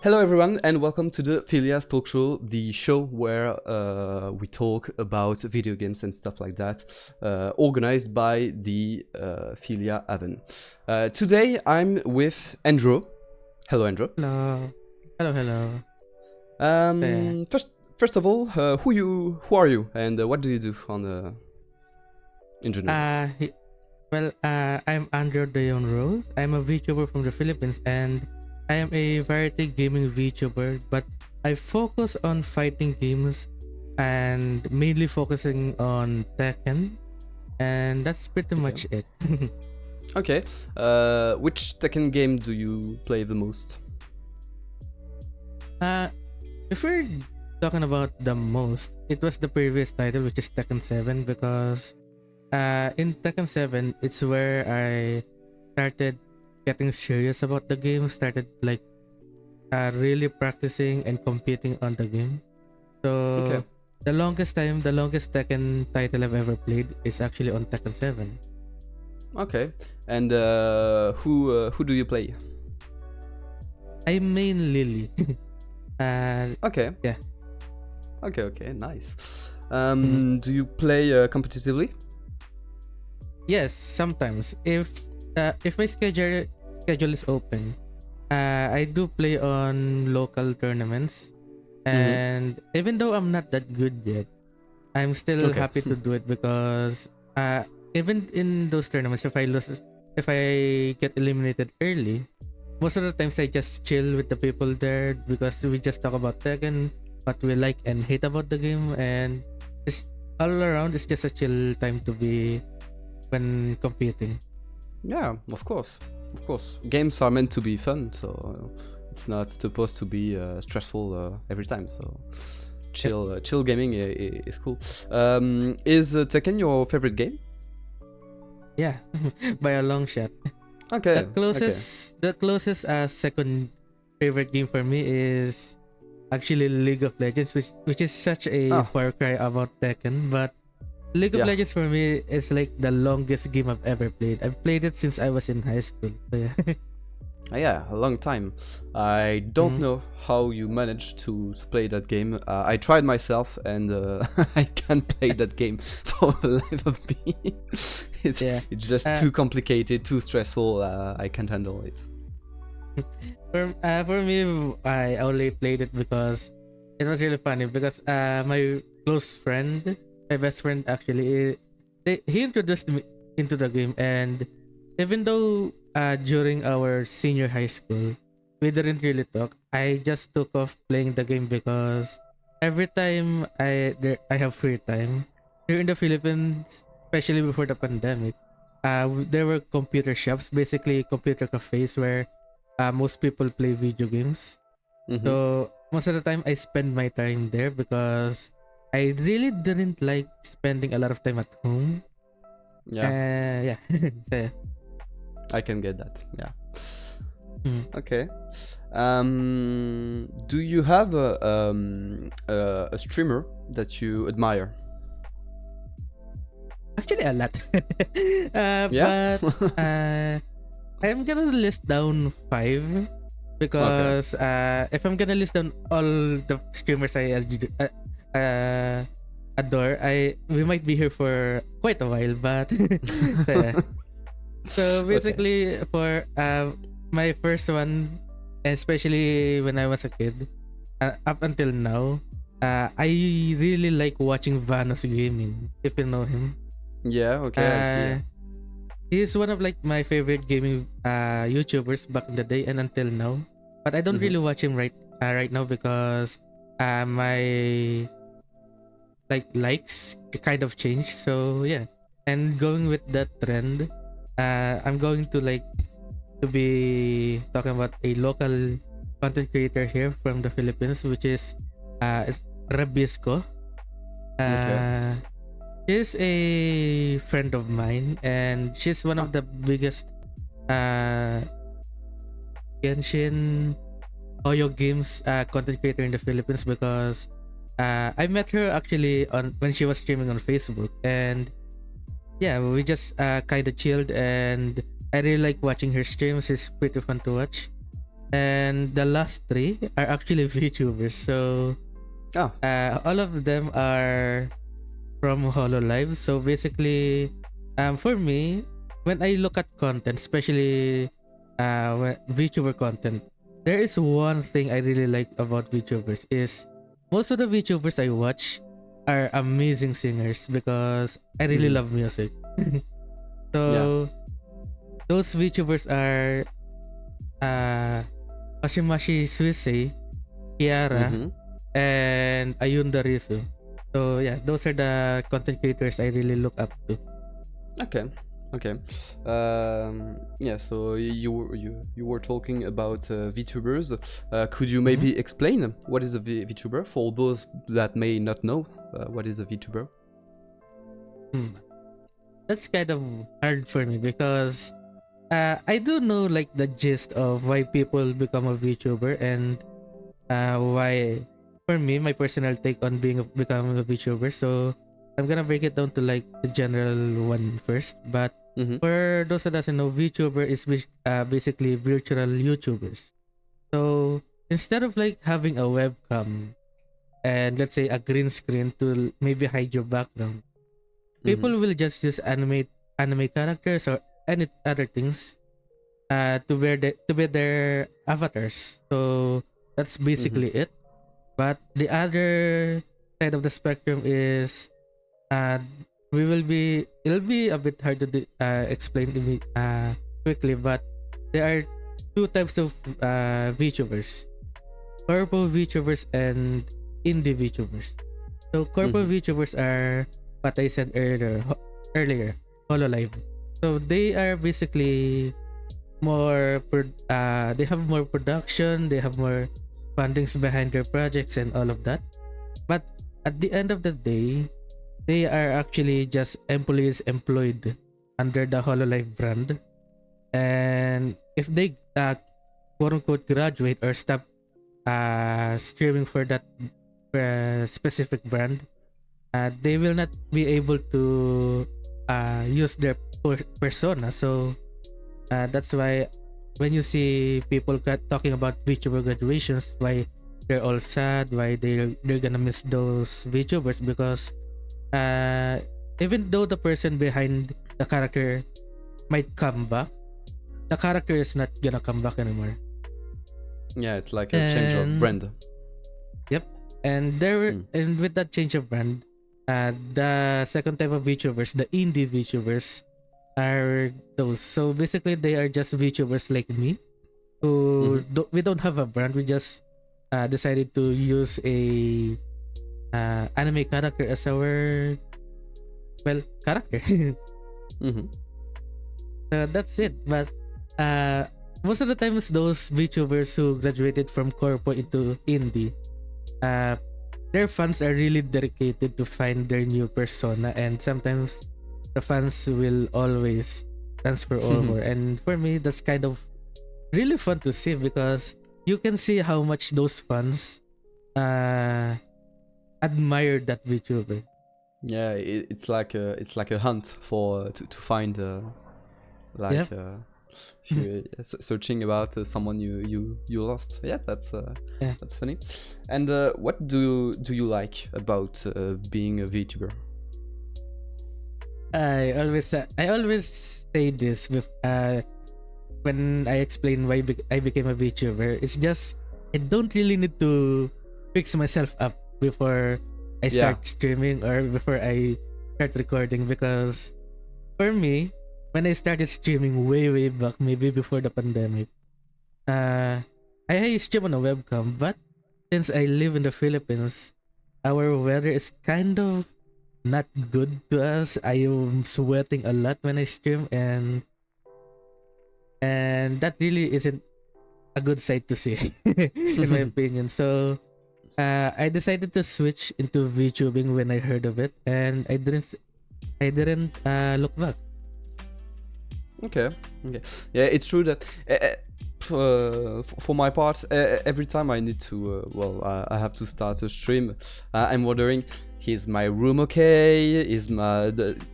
Hello everyone and welcome to the Philia's Talkshow, the show where we talk about video games and stuff like that, organized by the Philia Haven. Today I'm with Andrew. Hello Andrew. Hello. Hello. First of all, who are you and what do you do in general? I'm Andrew Rose. I'm a VTuber from the Philippines and I am a variety gaming VTuber, but I focus on fighting games and mainly focusing on Tekken, and that's pretty much it. Okay. Which Tekken game do you play the most? If we're talking about the most, it was the previous title, which is Tekken 7, because in Tekken 7, it's where I started getting serious about the game, started like really practicing and competing on the game. So the longest Tekken title I've ever played is actually on Tekken 7. Okay. And who do you play? I main Lily. Okay. Yeah. Okay, nice. Do you play competitively? Yes, sometimes. If my schedule is open, I do play on local tournaments, and even though I'm not that good yet, I'm still happy to do it because even in those tournaments, if I get eliminated early, most of the times I just chill with the people there because we just talk about Tekken, what we like and hate about the game, and it's all around. It's just a chill time to be when competing. Yeah, of course. Games are meant to be fun, so it's not supposed to be stressful every time. So chill gaming is cool. Is Tekken your favorite game? Yeah, by a long shot. Okay. The closest second favorite game for me is actually League of Legends, which is such a far cry about Tekken, but League of Legends for me is like the longest game I've ever played. I've played it since I was in high school. So yeah. Yeah, a long time. I don't know how you managed to play that game. I tried myself and I can't play that game for the life of me. It's just too complicated, too stressful. I can't handle it. For me, I only played it because it was really funny because my close friend, my best friend actually, he introduced me into the game, and even though during our senior high school we didn't really talk, I just took off playing the game because every time I have free time here in the Philippines, especially before the pandemic, there were computer shops, basically computer cafes where most people play video games. So most of the time I spend my time there because I really didn't like spending a lot of time at home. Yeah. So, I can get that. Yeah. Okay. Do you have a streamer that you admire? Actually, a lot. But I'm gonna list down 5 because if I'm gonna list down all the streamers I adore, we might be here for quite a while, but so basically for my first one, especially when I was a kid, up until now, I really like watching Vanos Gaming, if you know him. Yeah, okay, I see. He's one of like my favorite gaming YouTubers back in the day and until now, but I don't really watch him right now because my likes kind of changed. So yeah, and going with that trend, I'm going to be talking about a local content creator here from the Philippines, which is Rabisco. She's a friend of mine and she's one of the biggest Genshin Oyo games content creator in the Philippines because I met her actually when she was streaming on Facebook, and yeah, we just kind of chilled, and I really like watching her streams. It's pretty fun to watch. and the last three are actually VTubers. So Oh. all of them are from Hololive. So basically, for me, when I look at content, especially VTuber content, there is one thing I really like about VTubers is most of the VTubers I watch are amazing singers because I really love music. So those VTubers are Oshimashi Suisei, Kiara, and Ayunda Rizu. So yeah, those are the content creators I really look up to. Okay. Yeah. So you were talking about VTubers. Could you maybe explain what is a VTuber for those that may not know what is a VTuber? That's kind of hard for me because I do know like the gist of why people become a VTuber and why, for me, my personal take on becoming a VTuber. So I'm gonna break it down to like the general one first. But for those that doesn't know, VTuber is basically virtual YouTubers. So instead of like having a webcam and let's say a green screen to maybe hide your background, people will just use anime characters or any other things to be their avatars. So that's basically it. But the other side of the spectrum is it'll be a bit hard to explain to me quickly, but there are two types of VTubers: corpo VTubers and indie VTubers. So corpo VTubers are what I said earlier, Hololive. So they are basically more they have more production, they have more fundings behind their projects and all of that. But at the end of the day, they are actually just employees employed under the Hololive brand. And if they quote unquote graduate or stop streaming for that specific brand, they will not be able to use their persona. So that's why when you see people talking about VTuber graduations, why they're all sad, why they're gonna miss those VTubers, because even though the person behind the character might come back, the character is not gonna come back anymore. Yeah, it's like a change of brand. Yep. And and with that change of brand, the second type of VTubers, the indie VTubers, are those. So basically, they are just VTubers like me, who we don't have a brand. We just decided to use a anime character as our character. That's it. But most of the times, those VTubers who graduated from corpo into indie, their fans are really dedicated to find their new persona, and sometimes the fans will always transfer over. And for me, that's kind of really fun to see, because you can see how much those fans admire that VTuber. Yeah, it's like a hunt for to find searching about someone you lost. Yeah, that's funny. And what do you like about being a VTuber? I always say this with when I explain why I became a VTuber. It's just I don't really need to fix myself up before I start streaming or before I start recording, because for me, when I started streaming way back, maybe before the pandemic, I stream on a webcam. But since I live in the Philippines, our weather is kind of not good to us. I am sweating a lot when I stream, and that really isn't a good sight to see, in my opinion. So I decided to switch into VTubing when I heard of it, and I didn't look back. Okay. Yeah, it's true that for my part, every time I need to I have to start a stream, I'm wondering, is my room okay?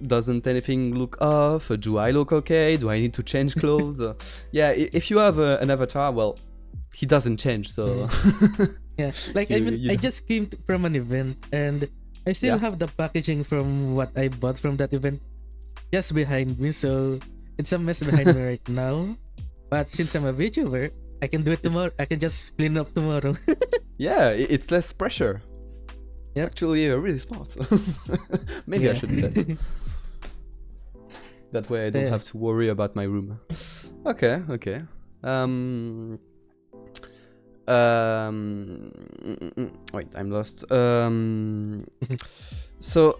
Doesn't anything look off? Do I look okay? Do I need to change clothes? Yeah, if you have an avatar, well, he doesn't change. So Yeah, like I mean, you I just came from an event and I still have the packaging from what I bought from that event just behind me. So it's a mess behind me right now. But since I'm a VTuber, I can do it tomorrow. I can just clean up tomorrow. yeah, it's less pressure. It's Yep. actually really smart. Maybe I Yeah. should do that. That way I don't Yeah. have to worry about my room. Okay, okay. Wait, I'm lost. So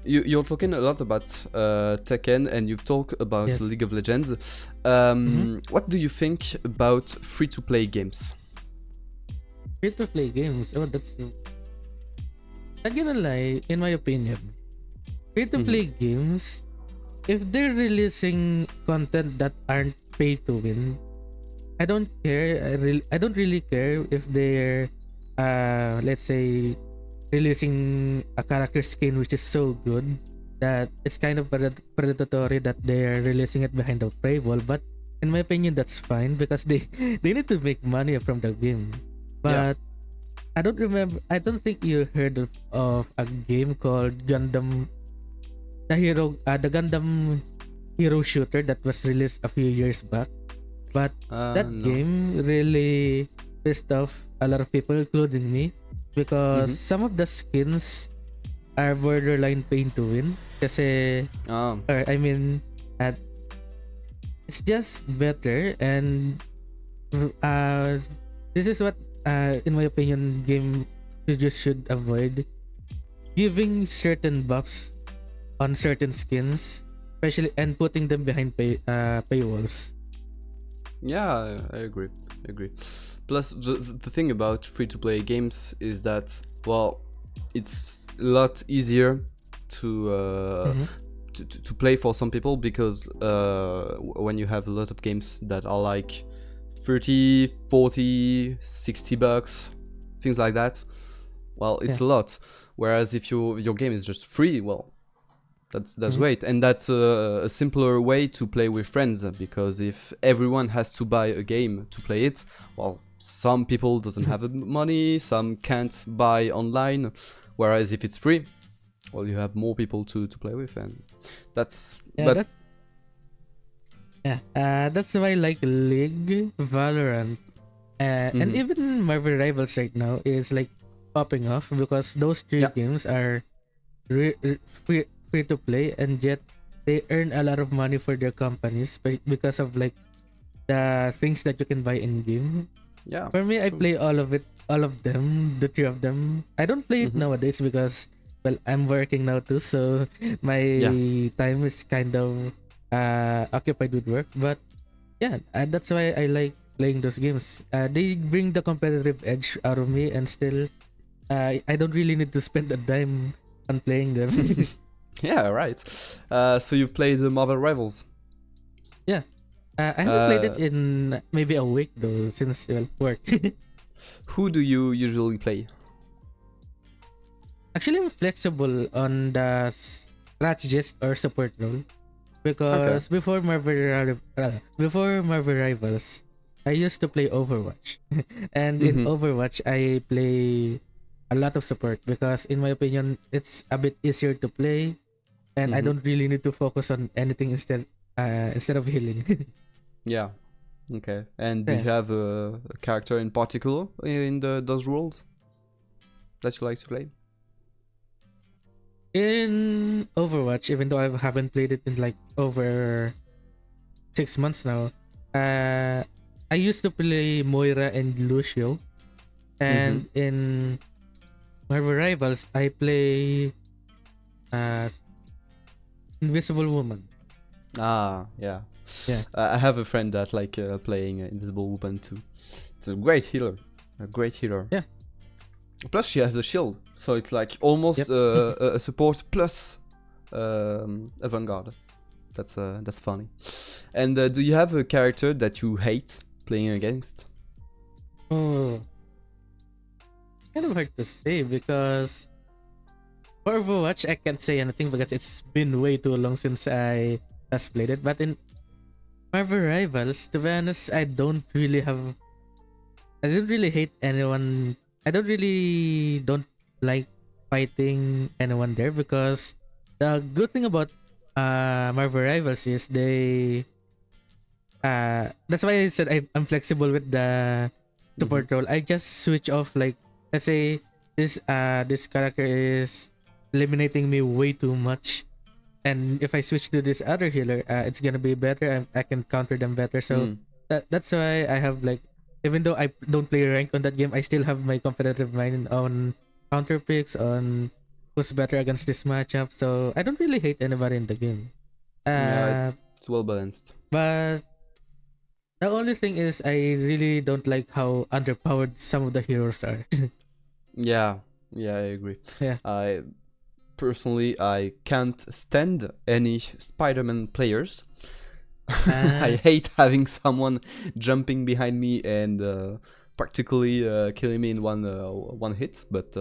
you're talking a lot about Tekken, and you've talked about Yes. League of Legends. What do you think about free-to-play games? Free to play games. Oh, that's. Not gonna lie, in my opinion, free to play games, if they're releasing content that aren't pay to win, I don't care. I don't really care if they're, let's say, releasing a character skin which is so good that it's kind of predatory that they're releasing it behind the paywall. But in my opinion, that's fine because they they need to make money from the game. But I don't remember. I don't think you heard of a game called Gundam, the Gundam hero shooter that was released a few years back. But that No. game really pissed off a lot of people, including me, because some of the skins are borderline pain to win. Kasi, or I mean, it's just better, and this is what, in my opinion, game studios should avoid: giving certain buffs on certain skins, especially, and putting them behind paywalls. Yeah, I agree. I agree. Plus, the thing about free-to-play games is that, well, it's a lot easier to to play for some people because when you have a lot of games that are like 30, 40, 60 bucks, things like that, well, it's a lot. Whereas if your game is just free, well, that's great, and that's a simpler way to play with friends, because if everyone has to buy a game to play it, well, some people doesn't have the money, some can't buy online, whereas if it's free, well, you have more people to play with, and that's That's why I like League, Valorant, and even Marvel Rivals right now is like popping off because those three games are free to play, and yet they earn a lot of money for their companies because of like the things that you can buy in game. Yeah. For me, I play all of them, the three of them. I don't play it nowadays because, well, I'm working now too, so my time is kind of occupied with work. But yeah, that's why I like playing those games. They bring the competitive edge out of me, and still, I don't really need to spend a dime on playing them. Yeah, right. So you've played the Marvel Rivals? Yeah. I haven't played it in maybe a week though, since work. Who do you usually play? Actually, I'm flexible on the strategist or support role because before Marvel Rivals, I used to play Overwatch, and in Overwatch I play a lot of support because, in my opinion, it's a bit easier to play, and I don't really need to focus on anything instead of healing. Yeah. Okay. And do you have a character in particular in those roles that you like to play? In Overwatch, even though I haven't played it in like over 6 months now, I used to play Moira and Lucio, and in Marvel Rivals I play Invisible Woman. Ah, yeah. Yeah. I have a friend that like playing Invisible Woman too. It's a great healer. Yeah. Plus she has a shield, so it's like almost a support plus a vanguard. That's funny. And do you have a character that you hate playing against? Oh, kind of hard to say because for Overwatch I can't say anything because it's been way too long since I last played it. But in Marvel Rivals, to be honest, I don't really hate anyone. I don't like fighting anyone there, because the good thing about Marvel Rivals is that's why I said I'm flexible with the Mhm. support role. I just switch off, like, let's say this character is eliminating me way too much, and if I switch to this other healer, it's gonna be better. I can counter them better. So Mm. that's why I have, like, even though I don't play rank on that game, I still have my competitive mind on counter picks, on who's better against this matchup. So I don't really hate anybody in the game. Yeah, Uh, it's well balanced. but the only thing is, I really don't like how underpowered some of the heroes are. Yeah, yeah, I agree. Yeah. I personally I can't stand any Spider-Man players. I Ah, hate having someone jumping behind me and practically killing me in one hit. But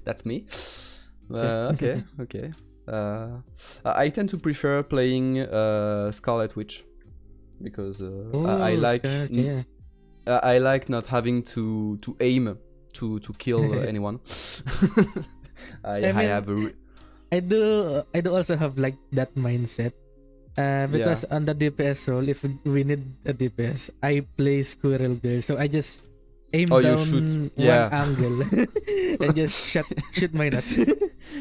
that's me. yeah. Okay, okay. I tend to prefer playing Scarlet Witch because I Oh, like Scarlet, yeah. I like not having to aim to kill anyone. I I mean, have a I do also have like that mindset. yeah. Because on the DPS role, if we need a DPS, I play Squirrel Girl. So I just aim Oh, you shoot. down one Yeah. angle and just shoot my nuts.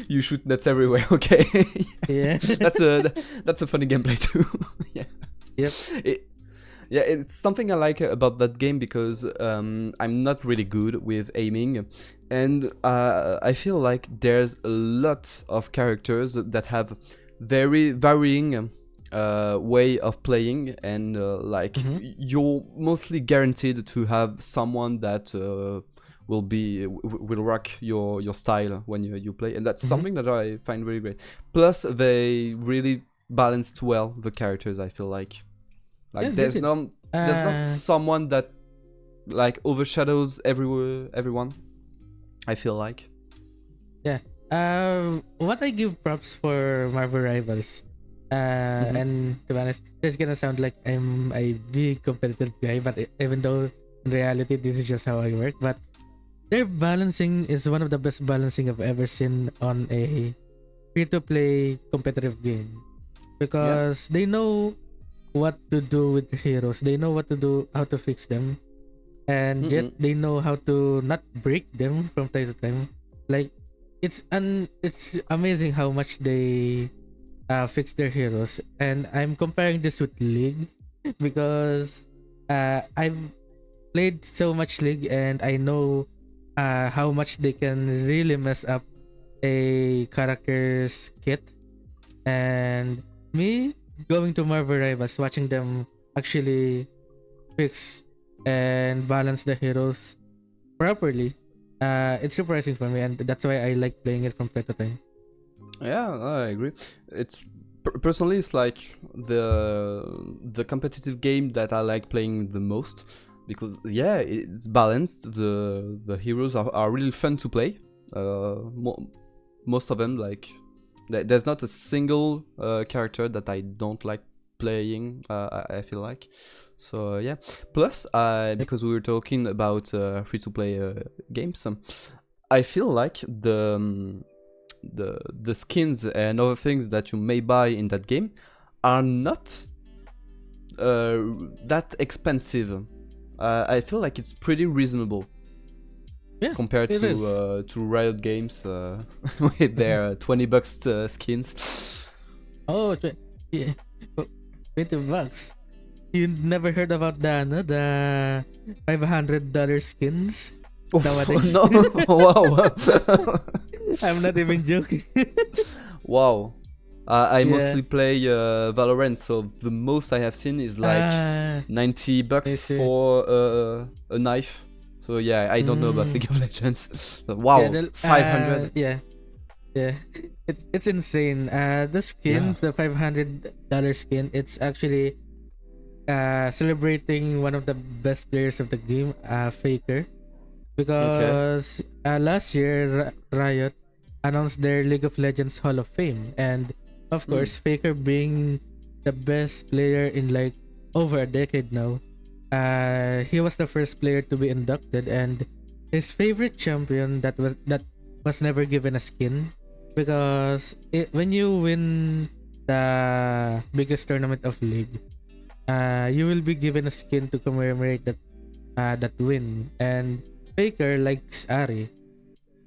You shoot nuts everywhere. Okay. Yeah. That's a funny gameplay too. Yeah. Yep. It, yeah, it's something I like about that game because I'm not really good with aiming, and I feel like there's a lot of characters that have very varying way of playing, and Mm-hmm. you're mostly guaranteed to have someone that will rock your style when you play, and that's Mm-hmm. something that I find really great. Plus, they really balanced well the characters. I feel like Yeah, like they did. there's not Uh, someone that like overshadows everyone. I feel like. yeah. What I give props for Marvel Rivals. Hmm. And to be honest, this is gonna sound like I'm a big competitive guy, but even though in reality this is just how I work. But their balancing is one of the best balancing I've ever seen on a free-to-play competitive game, Yeah. because they know what to do with the heroes. They know what to do, how to fix them, and yet Hmm. they know how to not break them from time to time. Like, it's amazing how much they fix their heroes. And I'm comparing this with League because I've played so much League, and I know how much they can really mess up a character's kit. And me going to Marvel Rivals, watching them actually fix and balance the heroes properly, it's surprising for me, and that's why I like playing it from time to time. Yeah, I agree. It's personally it's like the competitive game that I like playing the most because yeah, it's balanced. The heroes are really fun to play. Most of them like there's not a single character that I don't like playing. I feel like so yeah. Plus, Yep. because we were talking about free to play games, I feel like the skins and other things that you may buy in that game are not uh, that expensive. I feel like it's pretty reasonable Yeah, compared it is. to Riot Games with their $20 skins. Oh, yeah. Oh, $20. You never heard about the $500 skins Oh, nowadays? no! Wow! I'm not even joking. Wow! I Yeah. mostly play Valorant, so the most I have seen is like Ah, I $90 see. for a knife. So yeah, I don't know about Mm. League of Legends. But Yeah, wow, 500. yeah, yeah. It's insane. The Yeah. skin, the $500 skin, it's actually celebrating one of the best players of the game, Faker, Okay. because last year Riot announced their League of Legends Hall of Fame, and of Hmm. course Faker being the best player in like over a decade now. He was the first player to be inducted, and his favorite champion that was never given a skin, because when you win the biggest tournament of league, you will be given a skin to commemorate that win. And Faker likes Ari,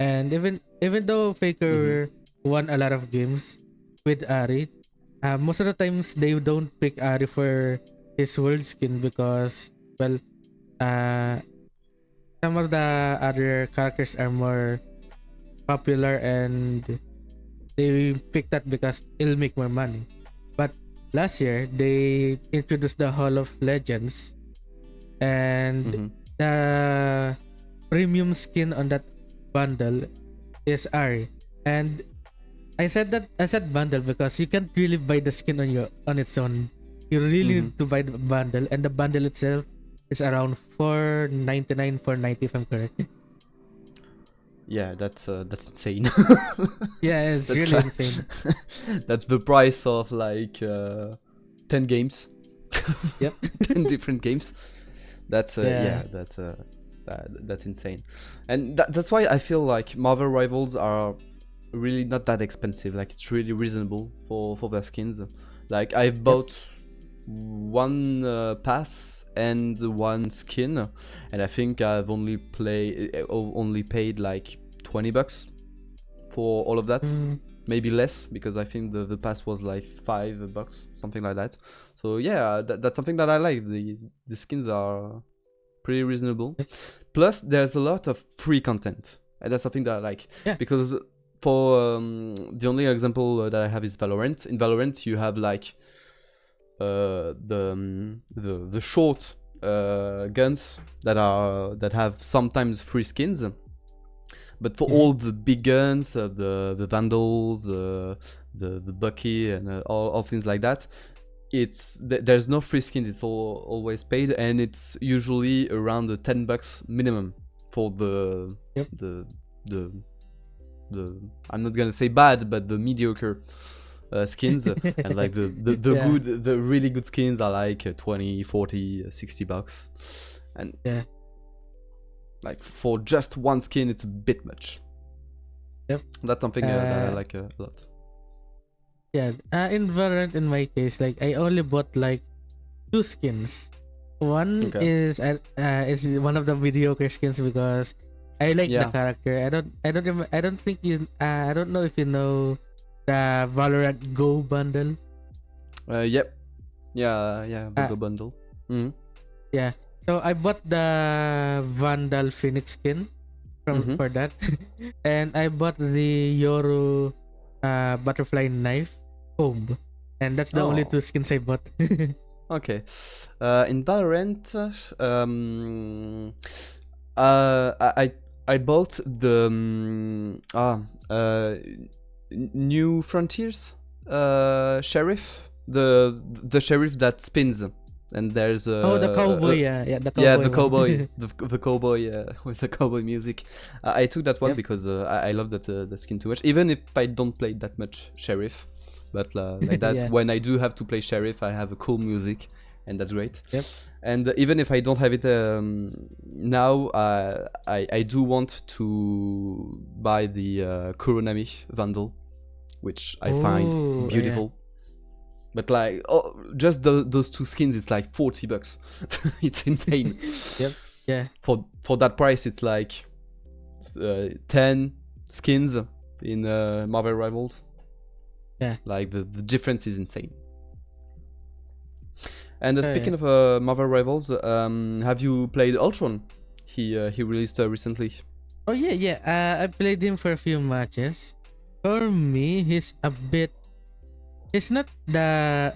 and even though Faker won a lot of games with Ari, most of the times they don't pick Ari for his world skin because, well, uh, some of the other characters are more popular and they pick that because it'll make more money. But last year they introduced the Hall of Legends, and the premium skin on that bundle is Ari. And I said bundle because you can't really buy the skin on its own. You really need to buy the bundle, and the bundle itself is around 499, 490 if I'm correct. Yeah, that's insane. Yeah, it's That's really like- insane. That's the price of like 10 games. Yep. 10 different games. That's Yeah. that's insane. And that's why I feel like Marvel Rivals are really not that expensive. Like it's really reasonable for their skins. Like I've bought one pass and one skin, and I think I've only paid like $20 for all of that. Maybe less, because I think the pass was like $5, something like that. So yeah, that's something that I like. The skins are pretty reasonable. Plus there's a lot of free content, and that's something that I like. Yeah. Because for the only example that I have is Valorant. In Valorant you have like the short guns that have sometimes free skins, but for all the big guns, the Vandals, the Bucky, and all things like that, there's no free skins. It's always paid, and it's usually around the $10 minimum for the I'm not gonna say bad, but the mediocre skins. And like the really good skins are like 20, 40, $60, and like for just one skin it's a bit much. Yep. That's something that I like a lot. Yeah, in Valorant, in my case, like I only bought like 2 skins. One is one of the mediocre skins because I like the character. I don't think you. I don't know if you know the Valorant Go bundle. Yep. Yeah. The bundle. Yeah. So I bought the Vandal Phoenix skin for that, and I bought the Yoru butterfly knife comb, and that's the only 2 skins I bought. Okay. In Valorant, I bought the New Frontiers sheriff, the sheriff that spins, and there's the cowboy, the cowboy. Yeah, the cowboy, the cowboy with the cowboy music. I took that one because I love that skin too much. Even if I don't play that much sheriff, but like that, when I do have to play sheriff, I have a cool music, and that's great. Yep. And even if I don't have it now, I do want to buy the Kuronami Vandal, which I find beautiful. But like, just those 2 skins, it's like $40. It's insane. Yep. Yeah. For that price, it's like 10 skins in Marvel Rivals. Yeah. Like the difference is insane. And speaking of Marvel Rivals, have you played Ultron? He released recently. Oh yeah. I played him for a few matches. For me, he's a bit. It's not a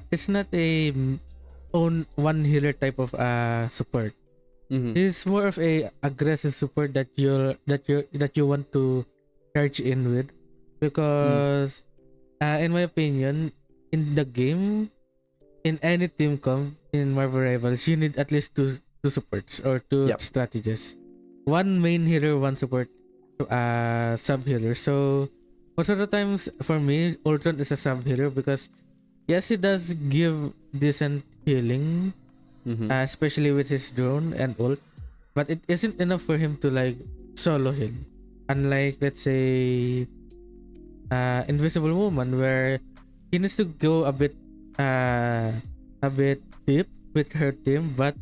own one healer type of support. He's more of a aggressive support that you want to charge in with, because in my opinion, in the game, in any team comp in Marvel Rivals, you need at least two supports or two strategists. One main healer, one support sub healer. So most of the times for me, Ultron is a sub healer because yes, he does give decent healing, especially with his drone and ult, but it isn't enough for him to like solo heal. Unlike, let's say, Invisible Woman, where he needs to go a bit deep with her team, but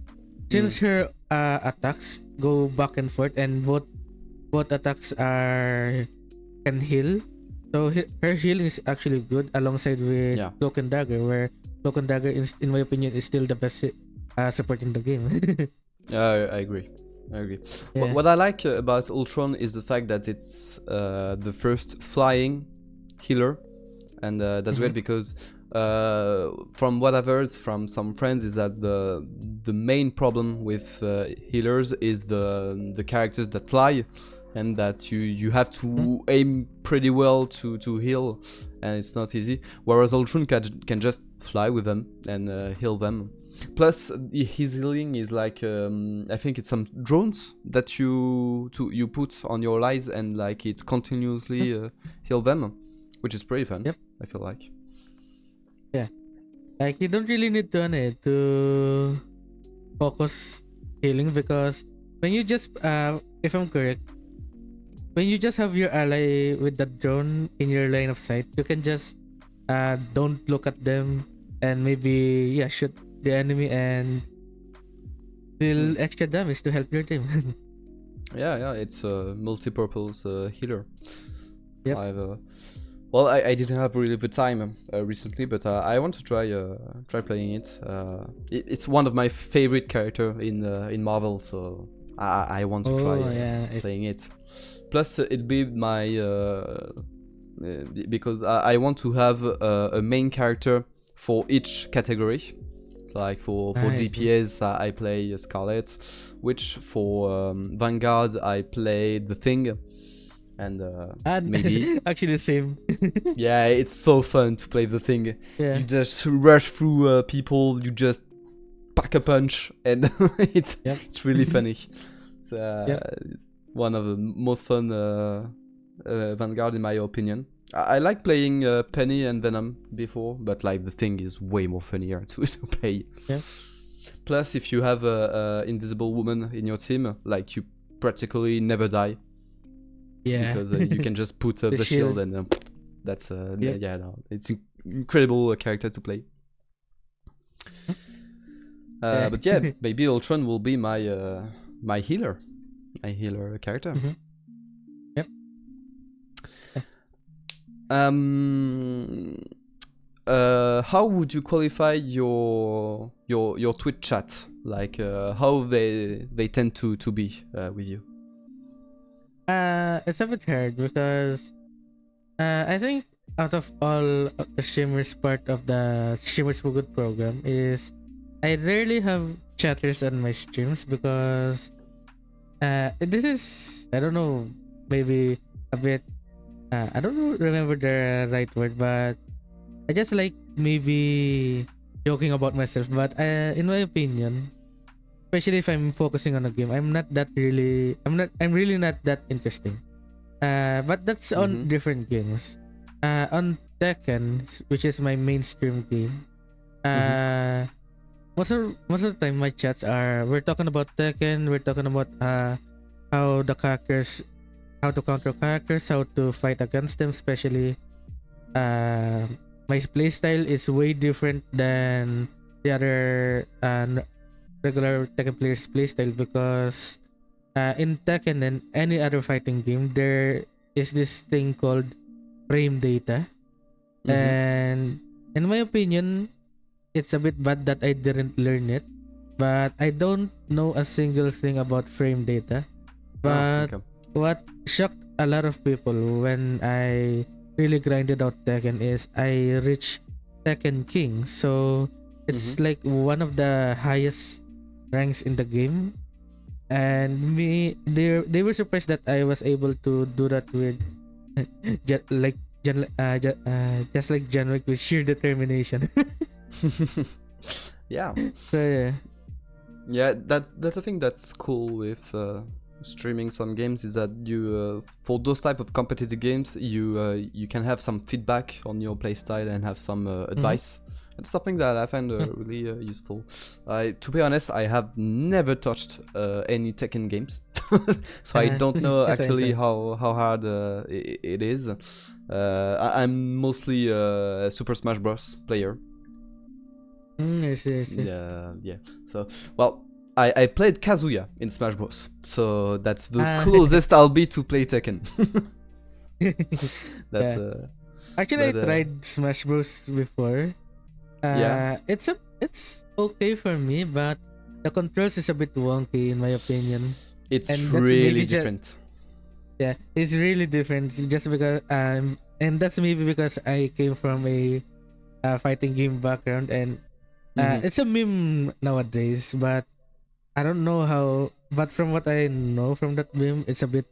since her attacks go back and forth and both attacks are can heal, so her healing is actually good alongside with Cloak and Dagger, where Cloak and Dagger, in my opinion, is still the best support in the game. I agree. Yeah. What I like about Ultron is the fact that it's the first flying healer, and that's great because from what I've heard from some friends is that the main problem with healers is the characters that fly, and that you have to aim pretty well to heal, and it's not easy. Whereas Ultron can just fly with them and heal them. Plus, his healing is like I think it's some drones that you put on your allies, and like it continuously heal them, which is pretty fun. Yep. I feel like. Yeah, like you don't really need to focus healing, because when you just if I'm correct, when you just have your ally with the drone in your line of sight, you can just don't look at them and maybe shoot the enemy and deal extra damage to help your team. Yeah, it's a multi-purpose healer. Yep. I didn't have really the time recently, but I want to try playing it. It's one of my favorite character in Marvel, so I want to try playing it. Plus, it'd be my because I want to have a main character for each category. Like for DPS, I play Scarlet, which for Vanguard I play the Thing, and maybe actually the same. Yeah, it's so fun to play the Thing. Yeah. You just rush through people, you just pack a punch, and it's really funny. It's one of the most fun Vanguard in my opinion. I like playing Penny and Venom before, but like the Thing is way more funnier to play. Yeah. Plus, if you have a Invisible Woman in your team, like you practically never die. Yeah. Because you can just put the shield and that's it's incredible character to play. But yeah, maybe Ultron will be my healer character. Yep. How would you qualify your Twitch chat? Like how they tend to be with you? It's a bit hard because I think out of all of the streamers, part of the Streamers for Good program is I rarely have chatters on my streams, because this is, I don't know, maybe a bit I don't remember the right word, but I just like maybe joking about myself. But in my opinion, especially if I'm focusing on a game, I'm really not that interesting. But that's on different games. On Tekken, which is my mainstream game, most of the time my chats we're talking about Tekken, we're talking about how to counter characters, how to fight against them, especially my playstyle is way different than the other regular Tekken players' playstyle, because in Tekken and any other fighting game, there is this thing called frame data, and in my opinion, it's a bit bad that I didn't learn it, but I don't know a single thing about frame data. But what shocked a lot of people when I really grinded out Tekken is I reached Tekken King, so it's like one of the highest ranks in the game, and they were surprised that I was able to do that with just like John Wick, with sheer determination. Yeah. So, yeah, that's a thing that's cool with streaming some games, is that you for those type of competitive games you can have some feedback on your playstyle and have some advice. It's something that I find really useful. To be honest, I have never touched any Tekken games, so I don't know actually how hard it is. I'm mostly a Super Smash Bros. Player. I see. Yeah. So, well, I played Kazuya in Smash Bros. So that's the closest I'll be to play Tekken. That's actually, I tried Smash Bros. Before. It's okay for me, but the controls is a bit wonky in my opinion. It's really different. It's really different just because and that's maybe because I came from a fighting game background, and it's a meme nowadays, but I don't know how. But from what I know from that meme, it's a bit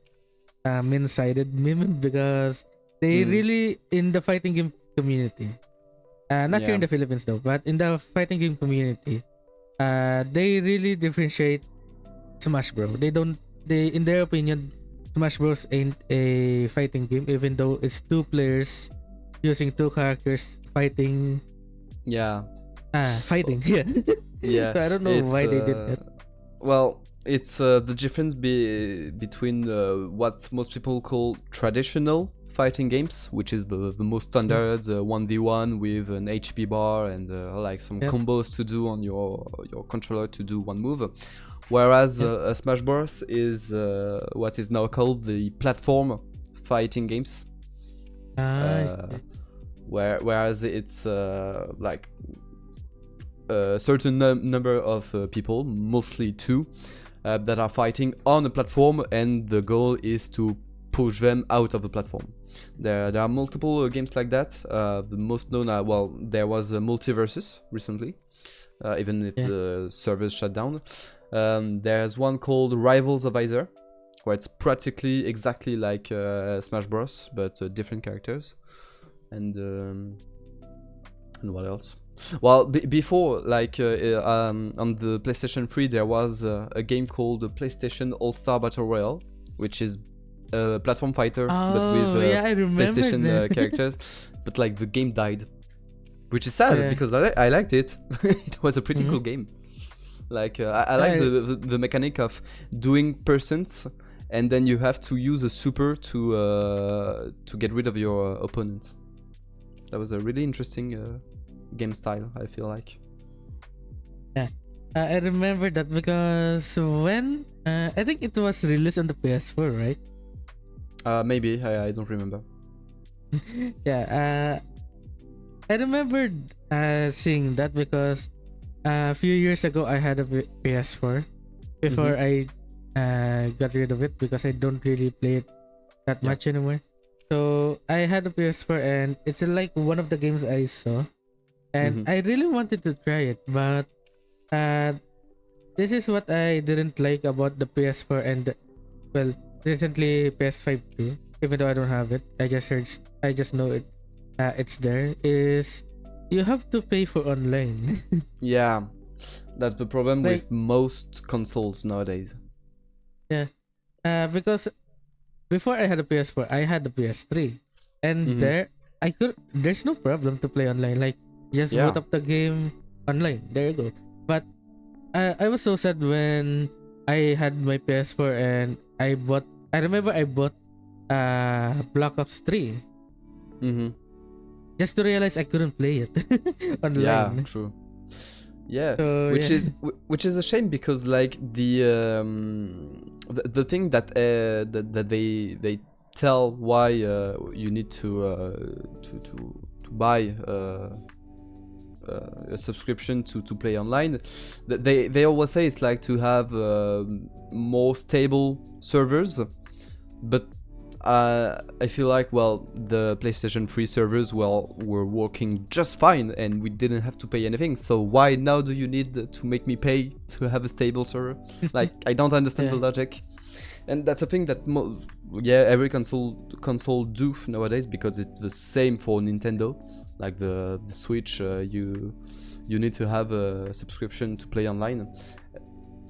mean-sided meme because they really in the fighting game community. Not here in the Philippines though, but in the fighting game community, they really differentiate Smash Bros. They in their opinion, Smash Bros. Ain't a fighting game, even though it's two players using two characters fighting. Fighting. Yeah. So I don't know why they did that. Well, it's the difference between what most people call traditional fighting games, which is the most standard 1v1 with an HP bar and like some combos to do on your controller to do one move, whereas a Smash Bros is what is now called the platform fighting games, whereas it's like a certain number of people, mostly two, that are fighting on a platform, and the goal is to push them out of the platform. There are multiple games like that. The most known well, there was Multiversus recently, even if the servers shut down. There's one called Rivals of Either, where it's practically exactly like Smash Bros, but different characters. And what else? Well, before, like on the PlayStation 3, there was a game called the PlayStation All-Star Battle Royale, which is a platform fighter, but with PlayStation characters. But like the game died, which is sad because I liked it. It was a pretty cool game. Like I like the mechanic of doing percents, and then you have to use a super to get rid of your opponent. That was a really interesting game style, I feel like. I remember that because when I think it was released on the PS4, right? Maybe I don't remember. I remembered seeing that because a few years ago I had a PS4 before I got rid of it because I don't really play it that much anymore. So I had a PS4 and it's like one of the games I saw, and I really wanted to try it, but this is what I didn't like about the PS4 and recently PS5 too. Even though I don't have it, I just know it. It's there. Is you have to pay for online. Yeah, that's the problem with most consoles nowadays. Because before I had a PS4, I had the PS3, and there's no problem to play online. Like just boot up the game online. There you go. But I was so sad when I had my PS4 and I remember I bought Black Ops 3. Just to realize I couldn't play it online. Yeah, true. Yeah, so, which is a shame because like the thing that that they tell why you need to buy a subscription to play online, they always say it's like to have more stable servers, but I feel like the PlayStation 3 servers were working just fine and we didn't have to pay anything, so why now do you need to make me pay to have a stable server? Like I don't understand the logic. And that's a thing that every console do nowadays, because it's the same for Nintendo. Like the Switch, you need to have a subscription to play online,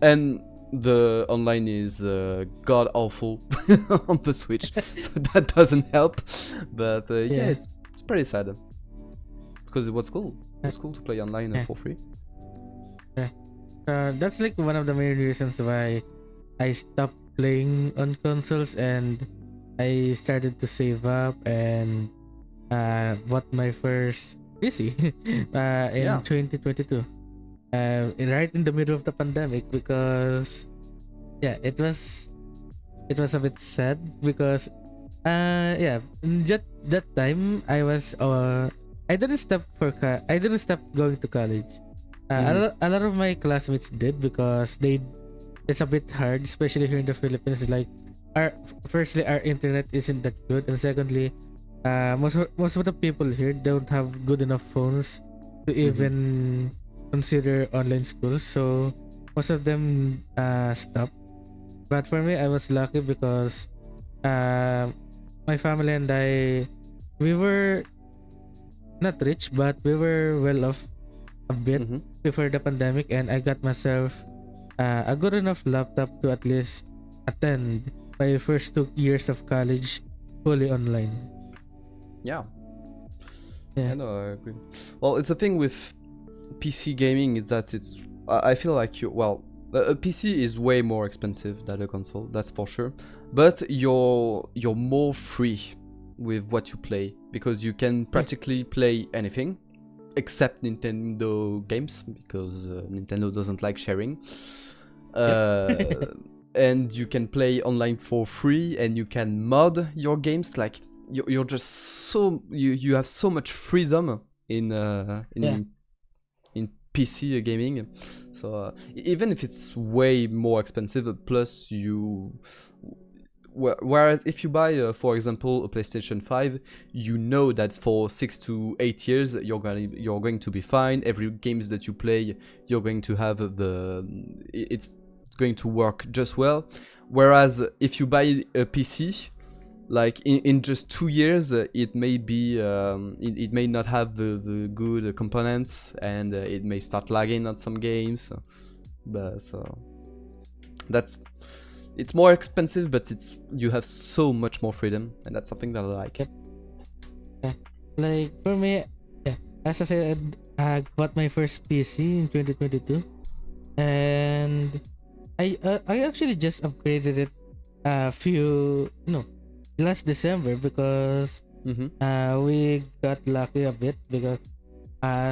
and the online is god awful on the Switch, so that doesn't help. But it's pretty sad because it was cool. It's cool to play online Yeah. for free. That's like one of the main reasons why I stopped playing on consoles and I started to save up and bought my first PC in Yeah. 2022. Right in the middle of the pandemic, because it was a bit sad because just that time I didn't I didn't stop going to college. A lot of my classmates did because it's a bit hard, especially here in the Philippines. Like, firstly, our internet isn't that good, and secondly, most of the people here don't have good enough phones to even consider online school. So most of them stop. But for me, I was lucky because my family and we were not rich, but we were well off a bit before the pandemic, and I got myself a good enough laptop to at least attend my first 2 years of college fully online. Yeah. Yeah. I know, I agree. Well, it's the thing with PC gaming is that I feel like a PC is way more expensive than a console, that's for sure. But you're more free with what you play because you can practically play anything except Nintendo games because Nintendo doesn't like sharing. And you can play online for free and you can mod your games. Like you're just you have so much freedom in PC gaming. So even if it's way more expensive, plus whereas if you buy for example a PlayStation 5, you know that for 6 to 8 years you're going to be fine. Every games that you play, you're going to have it's going to work just well. Whereas if you buy a PC, like in just 2 years, it may be it may not have the good components, and it may start lagging on some games. But so it's more expensive, but you have so much more freedom, and that's something that I like. Yeah. Like for me, as I said, I bought my first PC in 2022, and I actually just upgraded it last December because we got lucky a bit because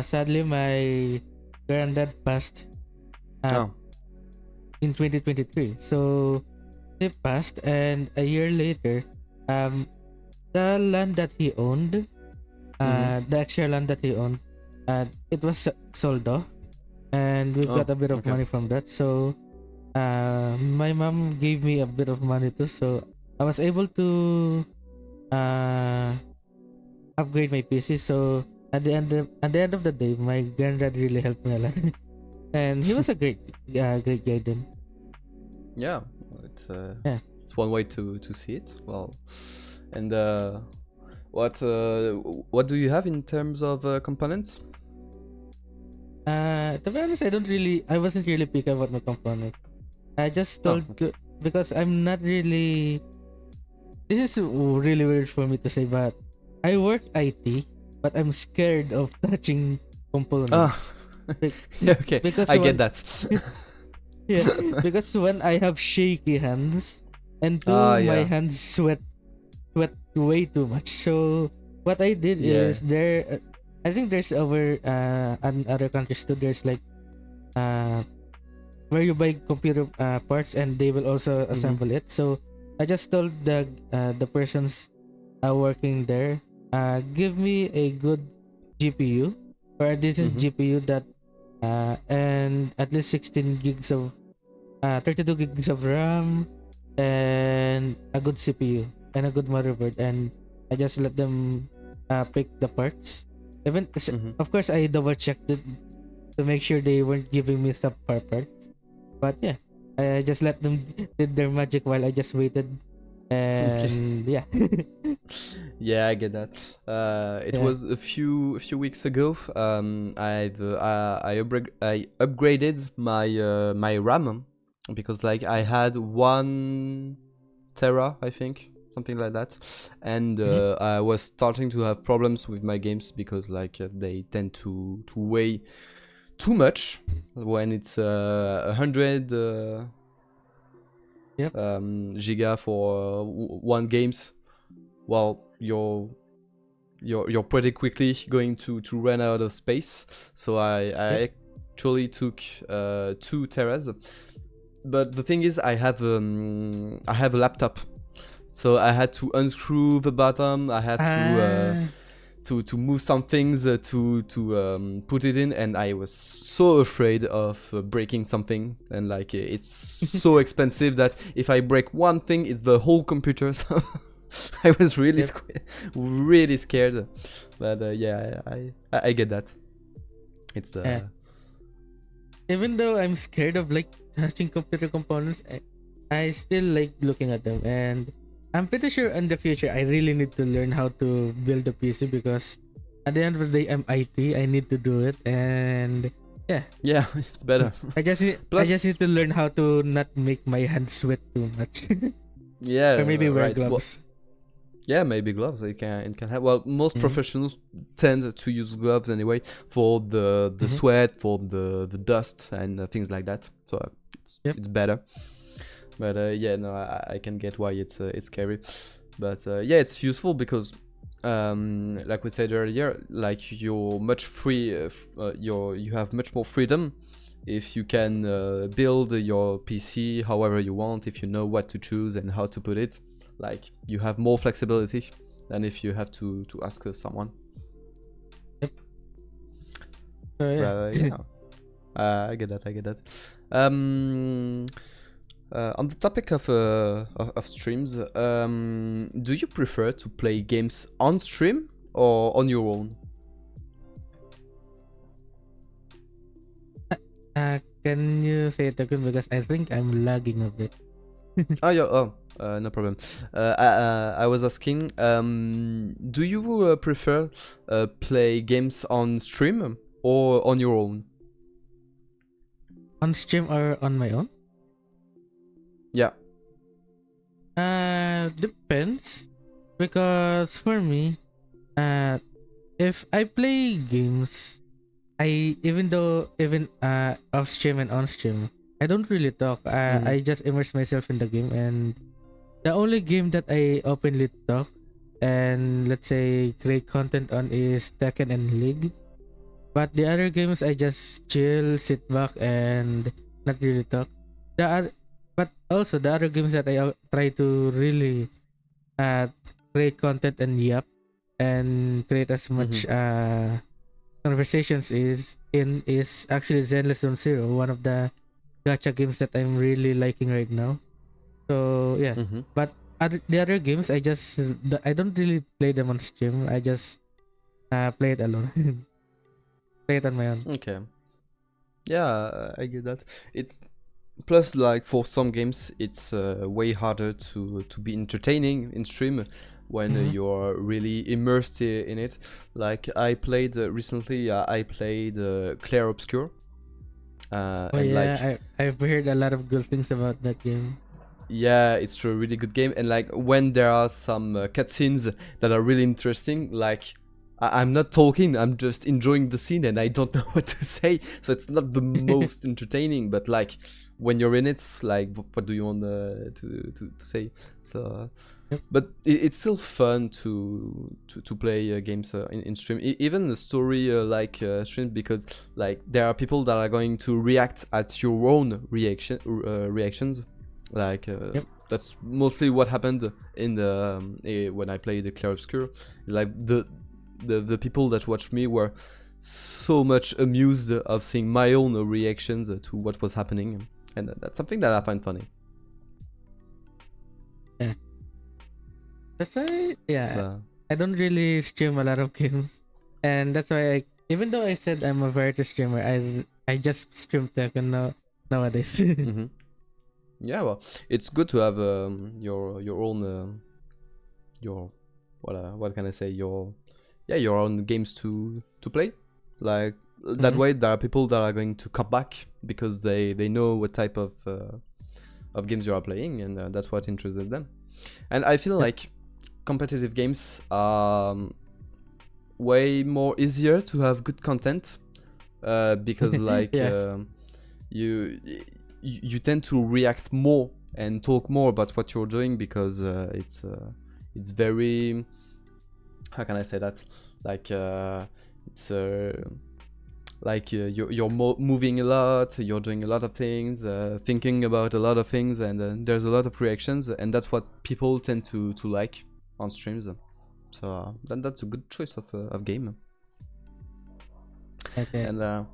sadly my granddad passed in 2023. So he passed, and a year later, the land that he owned, the extra land that he owned, it was sold off, and we got a bit of money from that. So my mom gave me a bit of money too, so I was able to upgrade my PC. So at the end of the day, my granddad really helped me a lot, and he was a great guy then. Yeah, it's one way to see it. Well, and what do you have in terms of components? To be honest, I wasn't really picky about my components. I just told because I'm not really. This is really weird for me to say, but I work IT, but I'm scared of touching components. Okay, because I get that. Yeah, because when I have shaky hands, and my hands sweat way too much. So what I did is I think there's in other countries too. There's like where you buy computer parts and they will also assemble it. So I just told the persons working there, give me a good GPU or a decent GPU that and at least 16 gigs of 32 gigs of RAM and a good CPU and a good motherboard, and I just let them pick the parts. Even of course I double checked it to make sure they weren't giving me subpar parts. But yeah, I just let them did their magic while I just waited, and yeah. Yeah, I get that. It was a few weeks ago. I upgraded my RAM because like I had 1 tera, I think, something like that. And I was starting to have problems with my games because like they tend to weigh too much when it's 100 giga for one games. Well, you're pretty quickly going to run out of space. So I actually took 2 teras. But the thing is, I have a laptop, so I had to unscrew the bottom. I had to move some things to put it in, and I was so afraid of breaking something. And like it's so expensive that if I break one thing, it's the whole computer. So I was really really scared. But yeah, I get that. It's even though I'm scared of like touching computer components, I still like looking at them, and I'm pretty sure in the future I really need to learn how to build a PC, because at the end of the day I'm IT. I need to do it, and yeah, it's better. I just need to learn how to not make my hands sweat too much. Yeah, or maybe wear gloves. Yeah, maybe gloves. It can have. Well, most professionals tend to use gloves anyway for the sweat, for the dust and things like that. So it's better. But yeah, no, I can get why it's scary. But yeah, it's useful because like we said earlier, like you're much free. You have much more freedom if you can build your PC however you want. If you know what to choose and how to put it. Like you have more flexibility than if you have to ask someone. Yep. I get that. On the topic of streams, do you prefer to play games on stream or on your own? Can you say it again, because I think I'm lagging a bit. No problem. I was asking, do you prefer play games on stream or on your own? On stream or on my own? Yeah. Depends. Because for me, if I play games, even off stream and on stream, I don't really talk. I just immerse myself in the game, and the only game that I openly talk and let's say create content on is Tekken and League. But the other games I just chill, sit back, and not really talk. But also the other games that I try to really create content and yap and create as much conversations is actually Zenless Zone Zero, one of the gacha games that I'm really liking right now. So yeah, but the other games I don't really play them on stream. I just play it alone, play it on my own. Okay. Yeah, I get that. It's plus like for some games it's way harder to be entertaining in stream when you're really immersed in it. Like I played recently. I played Clair Obscur. I've heard a lot of good things about that game. Yeah, it's a really good game, and like when there are some cutscenes that are really interesting, like I'm not talking, I'm just enjoying the scene and I don't know what to say, so it's not the most entertaining, but like when you're in it, it's like what do you want to say? So but it's still fun to play games in stream, even the story stream, because like there are people that are going to react at your own reactions. Like that's mostly what happened in the when I played the Clair Obscur. Like the people that watched me were so much amused of seeing my own reactions to what was happening, and that's something that I find funny. Yeah, that's why. I don't really stream a lot of games, and that's why even though I said I'm a variety streamer, I just stream Tekken nowadays. Yeah, well, it's good to have your own your what can I say, your own games to play. Like that way, there are people that are going to come back because they know what type of games you are playing, and that's what interested them. And I feel like competitive games are way more easier to have good content because like you tend to react more and talk more about what you're doing because it's very, how can I say that, like it's like you're moving a lot, you're doing a lot of things, thinking about a lot of things, and there's a lot of reactions, and that's what people tend to like on streams. So then that's a good choice of game. Okay. And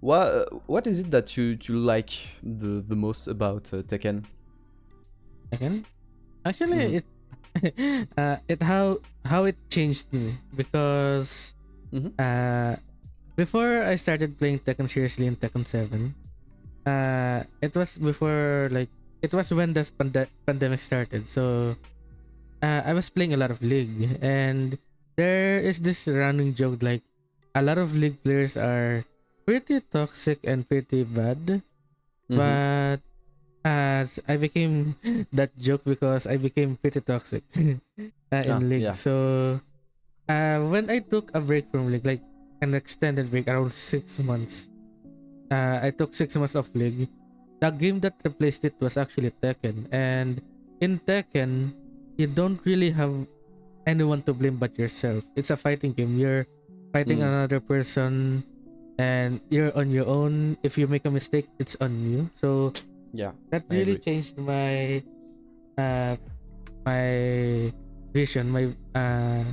what is it that you like the most about Tekken? Tekken? Actually, it how it changed me because before I started playing Tekken seriously in Tekken 7, it was before, like, it was when the pandemic started. So I was playing a lot of League, and there is this running joke like a lot of League players are pretty toxic and pretty bad, but I became that joke because I became pretty toxic in League. Yeah. So when I took a break from League, like an extended break around 6 months, I took 6 months of League. The game that replaced it was actually Tekken, and in Tekken, you don't really have anyone to blame but yourself. It's a fighting game. You're fighting another person, and you're on your own. If you make a mistake, it's on you. So Yeah, that really changed my my vision, my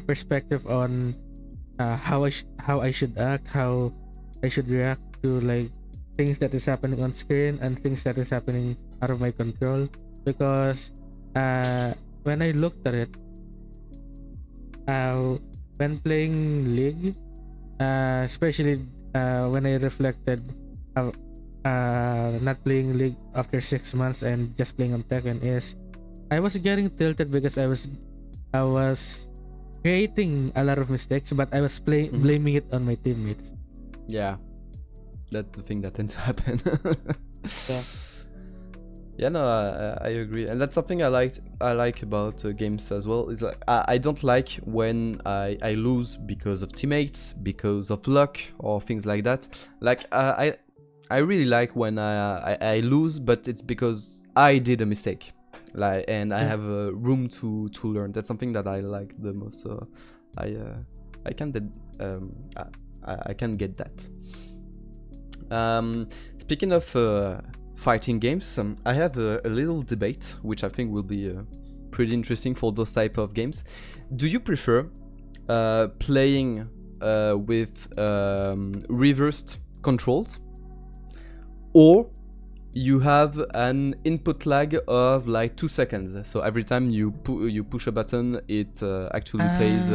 perspective on how I should act, how I should react to like things that is happening on screen and things that is happening out of my control. Because when I looked at it, when playing League, especially when I reflected not playing League after 6 months and just playing on Tekken, is I was getting tilted because I was creating a lot of mistakes, but I was blaming it on my teammates. Yeah, that's the thing that tends to happen. Yeah. Yeah, no, I agree, and that's something I like about games as well. Is like I don't like when I lose because of teammates, because of luck or things like that. Like I really like when I lose, but it's because I did a mistake, like, and I have room to learn. That's something that I like the most. So I can get that. Speaking of fighting games, I have a little debate which I think will be pretty interesting for those type of games. Do you prefer playing with reversed controls, or you have an input lag of like 2 seconds? So every time you push a button, it actually plays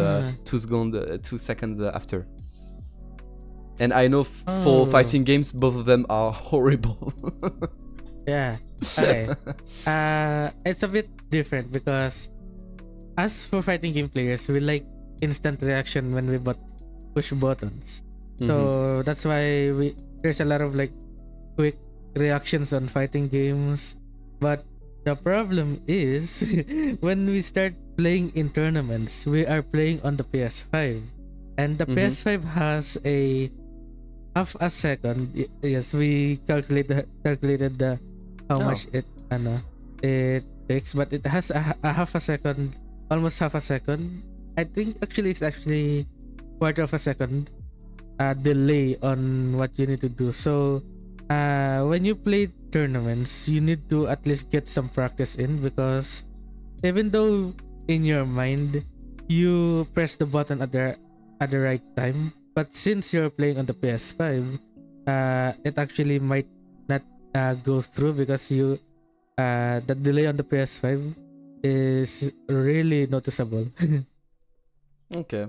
2 seconds after. And I know for fighting games, both of them are horrible. Yeah. Okay. It's a bit different because as for fighting game players, we like instant reaction when we push buttons. So that's why there's a lot of like quick reactions on fighting games. But the problem is when we start playing in tournaments, we are playing on the PS5, and the PS5 has a half a second. Yes, we calculated the how much it takes, but it has a half a second, almost half a second. I think actually it's actually quarter of a second delay on what you need to do. So when you play tournaments, you need to at least get some practice in, because even though in your mind you press the button at the right time, but since you're playing on the PS5, it actually might not go through because the delay on the PS5 is really noticeable. Okay.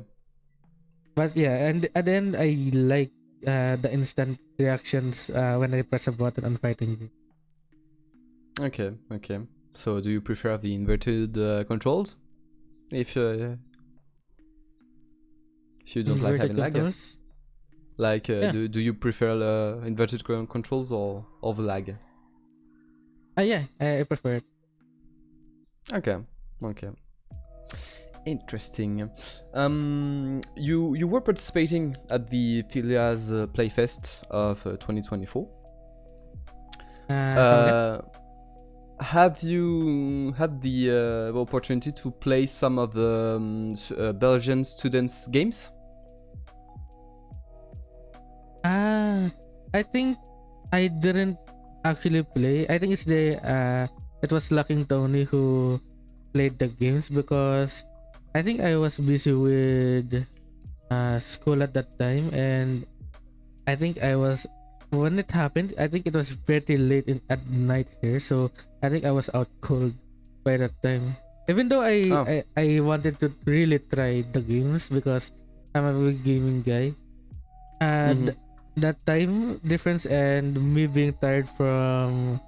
But yeah, and at the end, I like the instant reactions when I press a button on fighting game. Okay. So do you prefer the inverted controls? If you don't like having lag? Like, do you prefer inverted controls or the lag? Yeah, I prefer it. Okay. Okay. Interesting. You were participating at the Philia's Playfest of 2024. Have you had the opportunity to play some of the Belgian students' games? I think I didn't actually play. I think it was Lucking Tony who played the games because I think I was busy with school at that time, and I think I was when it happened. I think it was pretty late at night here, so I think I was out cold by that time. Even though I wanted to really try the games because I'm a big gaming guy. And that time difference and me being tired from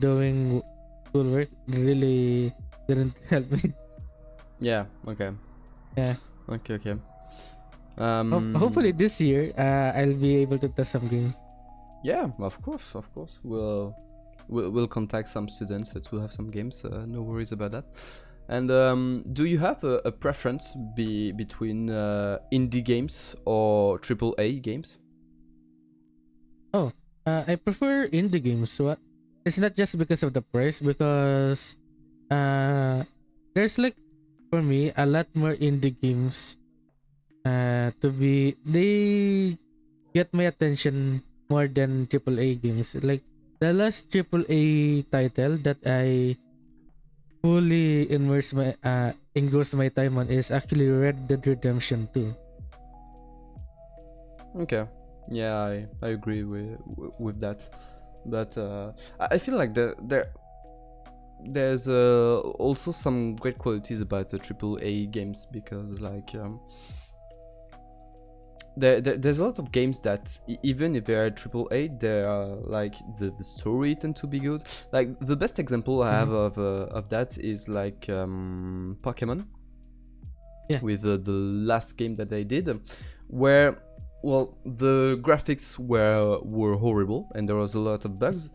doing schoolwork really didn't help me. Yeah. Okay. Yeah. Okay. Hopefully this year I'll be able to test some games. Yeah, of course. We'll contact some students to have some games. No worries about that. And do you have a preference between indie games or AAA games? I prefer indie games. What? It's not just because of the price, because there's like for me a lot more indie games. They get my attention more than AAA games. Like the last AAA title that I fully engross my time on is actually Red Dead Redemption 2. Okay. Yeah, I agree with that. But I feel like there's also some great qualities about the AAA games, because like there's a lot of games that even if they are AAA, they are like the story tend to be good. Like the best example I have of that is like Pokemon. Yeah. With the last game that they did, where the graphics were horrible and there was a lot of bugs,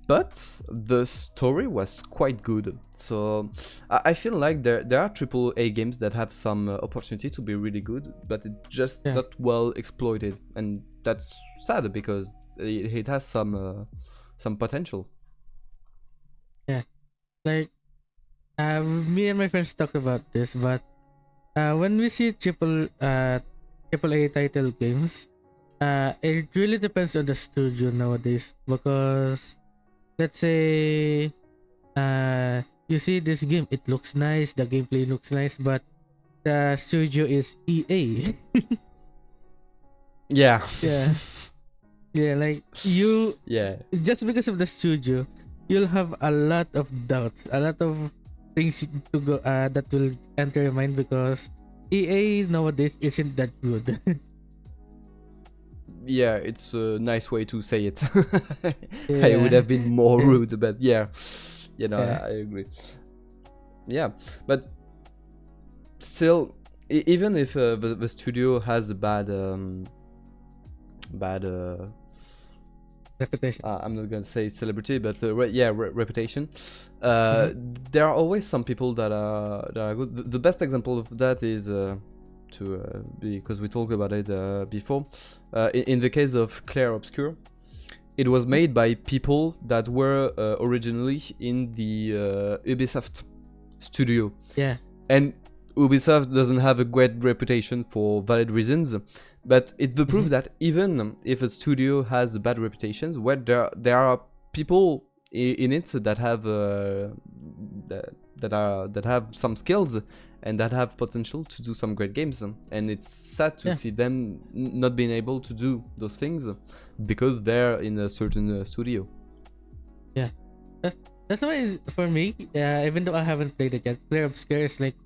but the story was quite good. So I feel like there are AAA games that have some opportunity to be really good, but it's just not well exploited, and that's sad because it has some potential. Yeah, like me and my friends talked about this, but when we see AAA title games, it really depends on the studio nowadays, because let's say you see this game, it looks nice, the gameplay looks nice, but the studio is EA. Yeah. Like you, just because of the studio, you'll have a lot of doubts, a lot of things to go that will enter your mind, because EA nowadays isn't that good. Yeah, it's a nice way to say it. I would have been more rude, but I agree. Yeah, but still, even if the studio has a bad reputation. I'm not gonna say celebrity, but reputation. There are always some people that are good. The best example of that is because we talked about it before. In the case of Clair Obscur, it was made by people that were originally in the Ubisoft studio. Yeah. And Ubisoft doesn't have a great reputation for valid reasons, but it's the proof that even if a studio has a bad reputation, where there are people in it that have that have some skills and that have potential to do some great games, and it's sad to see them not being able to do those things because they're in a certain studio. Yeah, that's why for me, even though I haven't played it yet, Clair Obscur is like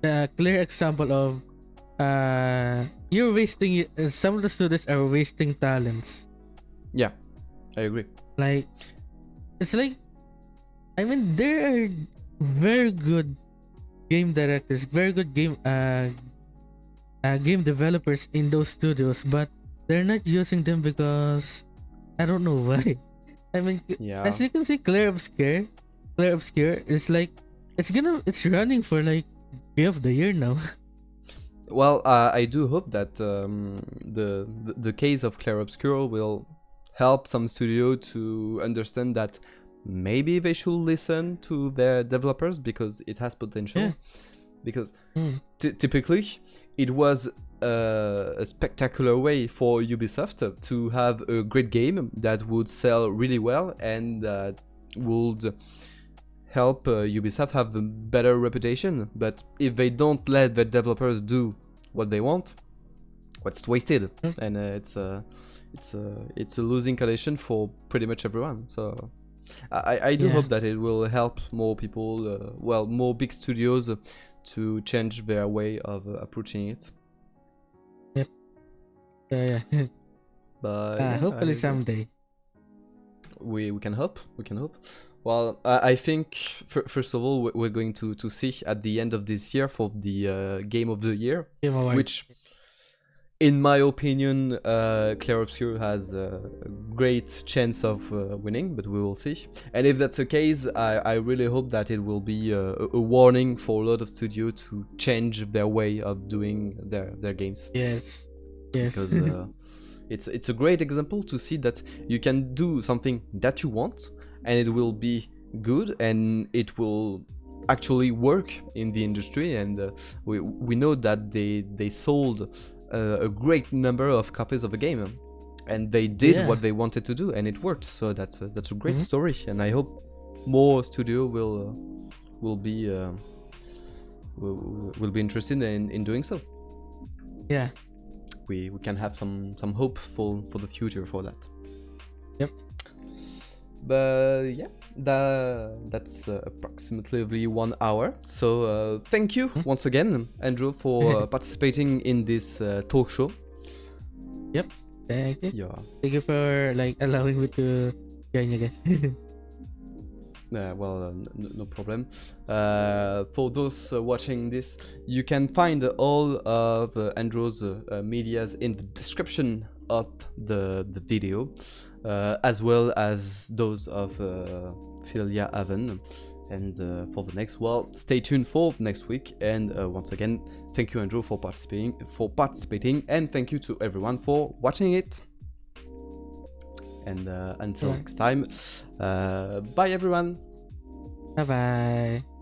the clear example of you're wasting. Some of the students are wasting talents. Yeah, I agree. Like, it's like, I mean, there are very good game directors, very good game developers in those studios, but they're not using them because I don't know why. I mean, as you can see, Clair Obscur is like it's running for like game of the year now. Well, I do hope that the case of Clair Obscur will help some studio to understand that maybe they should listen to their developers because it has potential. Yeah. Because typically, it was a spectacular way for Ubisoft to have a great game that would sell really well and that would help Ubisoft have a better reputation. But if they don't let the developers do what they want, it's wasted, and it's a losing condition for pretty much everyone. So I do hope that it will help more people, more big studios to change their way of approaching it. Yep. Yeah. But hopefully someday. We can hope. Well, I think first of all we're going to see at the end of this year for the Game of the Year, which, in my opinion, Clair Obscur has a great chance of winning, but we will see. And if that's the case, I really hope that it will be a warning for a lot of studios to change their way of doing their games. Yes. Because it's a great example to see that you can do something that you want, and it will be good, and it will actually work in the industry. And we know that they sold a great number of copies of the game, and they did what they wanted to do, and it worked. So that's a great story, and I hope more studio will be interested in doing so. Yeah, we can have some hope for the future for that. Yep. But yeah, that's approximately 1 hour. So thank you once again, Andrew, for participating in this talk show. Yep, thank you. Yeah. Thank you for allowing me to join you guys. No problem. For those watching this, you can find all of Andrew's medias in the description of the video, as well as those of Philia Haven. And for the next, stay tuned for next week. And once again, thank you, Andrew, for participating, and thank you to everyone for watching it. And until next time, bye everyone. Bye bye.